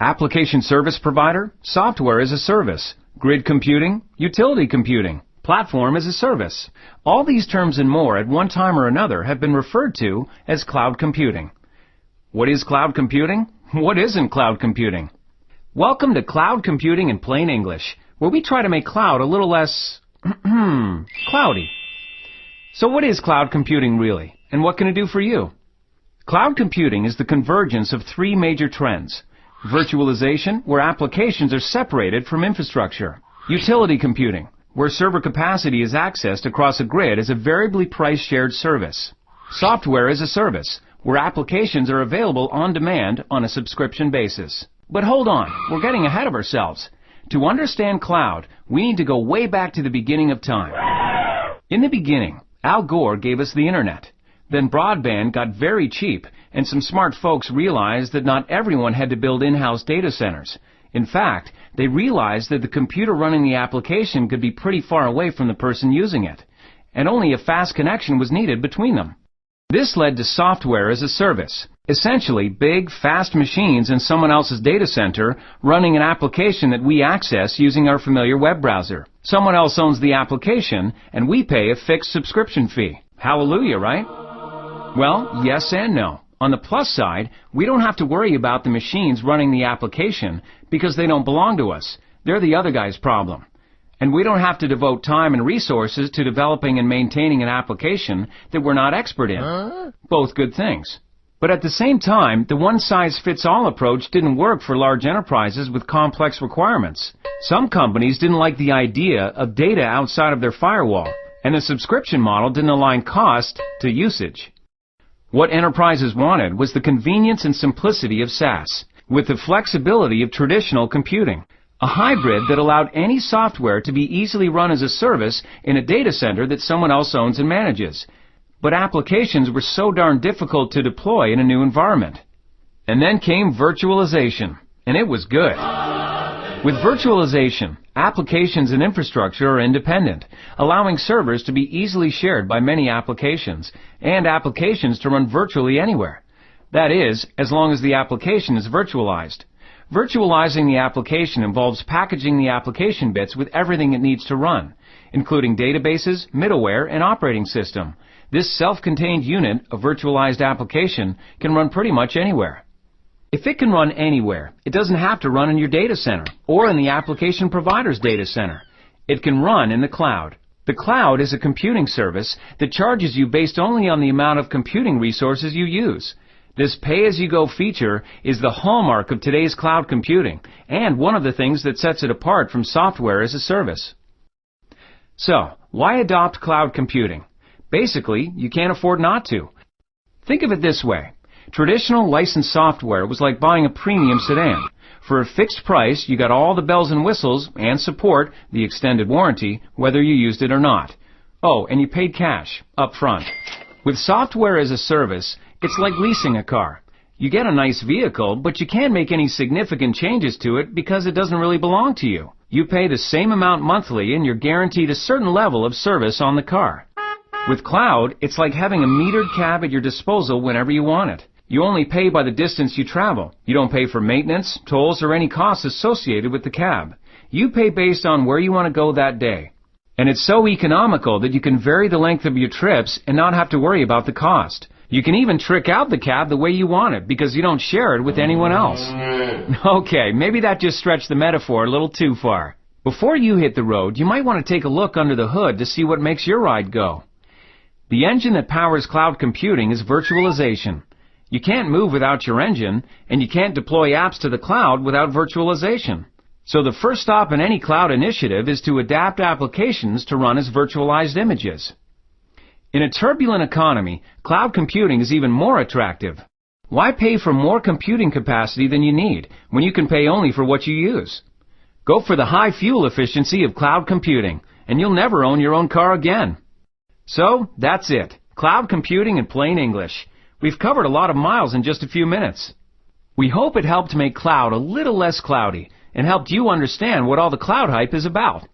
Application service provider, software as a service, grid computing, utility computing, platform as a service. All these terms and more at one time or another have been referred to as cloud computing. What is cloud computing? What isn't cloud computing? Welcome to Cloud Computing in Plain English, where we try to make cloud a little less cloudy. So what is cloud computing really, and what can it do for you? Cloud computing is the convergence of three major trends. Virtualization, where applications are separated from infrastructure. Utility computing, where server capacity is accessed across a grid as a variably priced shared service. Software as a service, where applications are available on demand on a subscription basis. But hold on, we're getting ahead of ourselves. To understand cloud, we need to go way back to the beginning of time. In the beginning, Al Gore gave us the internet. Then broadband got very cheap, and some smart folks realized that not everyone had to build in-house data centers. In fact, they realized that the computer running the application could be pretty far away from the person using it, and only a fast connection was needed between them. This led to software as a service, essentially big, fast machines in someone else's data center running an application that we access using our familiar web browser. Someone else owns the application, and we pay a fixed subscription fee. Hallelujah, right? Well, yes and no. On the plus side, we don't have to worry about the machines running the application because they don't belong to us. They're the other guy's problem. And we don't have to devote time and resources to developing and maintaining an application that we're not expert in. Both good things. But at the same time, the one-size-fits-all approach didn't work for large enterprises with complex requirements. Some companies didn't like the idea of data outside of their firewall, and the subscription model didn't align cost to usage. What enterprises wanted was the convenience and simplicity of SaaS, with the flexibility of traditional computing. A hybrid that allowed any software to be easily run as a service in a data center that someone else owns and manages. But applications were so darn difficult to deploy in a new environment. And then came virtualization, and it was good. With virtualization, applications and infrastructure are independent, allowing servers to be easily shared by many applications, and applications to run virtually anywhere. That is, as long as the application is virtualized. Virtualizing the application involves packaging the application bits with everything it needs to run, including databases, middleware, and operating system. This self-contained unit, a virtualized application, can run pretty much anywhere. If it can run anywhere, it doesn't have to run in your data center or in the application provider's data center. It can run in the cloud. The cloud is a computing service that charges you based only on the amount of computing resources you use. This pay-as-you-go feature is the hallmark of today's cloud computing and one of the things that sets it apart from software as a service. So, why adopt cloud computing? Basically, you can't afford not to. Think of it this way. Traditional licensed software was like buying a premium sedan. For a fixed price, you got all the bells and whistles and support, the extended warranty, whether you used it or not. Oh, and you paid cash, up front. With software as a service, it's like leasing a car. You get a nice vehicle, but you can't make any significant changes to it because it doesn't really belong to you. You pay the same amount monthly and you're guaranteed a certain level of service on the car. With cloud, it's like having a metered cab at your disposal whenever you want it. You only pay by the distance you travel. You don't pay for maintenance, tolls, or any costs associated with the cab. You pay based on where you want to go that day. And it's so economical that you can vary the length of your trips and not have to worry about the cost. You can even trick out the cab the way you want it because you don't share it with anyone else. Okay, maybe that just stretched the metaphor a little too far. Before you hit the road, you might want to take a look under the hood to see what makes your ride go. The engine that powers cloud computing is virtualization. You can't move without your engine, and you can't deploy apps to the cloud without virtualization. So the first stop in any cloud initiative is to adapt applications to run as virtualized images. In a turbulent economy, cloud computing is even more attractive. Why pay for more computing capacity than you need when you can pay only for what you use? Go for the high fuel efficiency of cloud computing, and you'll never own your own car again. So, that's it. Cloud computing in plain English. We've covered a lot of miles in just a few minutes. We hope it helped make cloud a little less cloudy and helped you understand what all the cloud hype is about.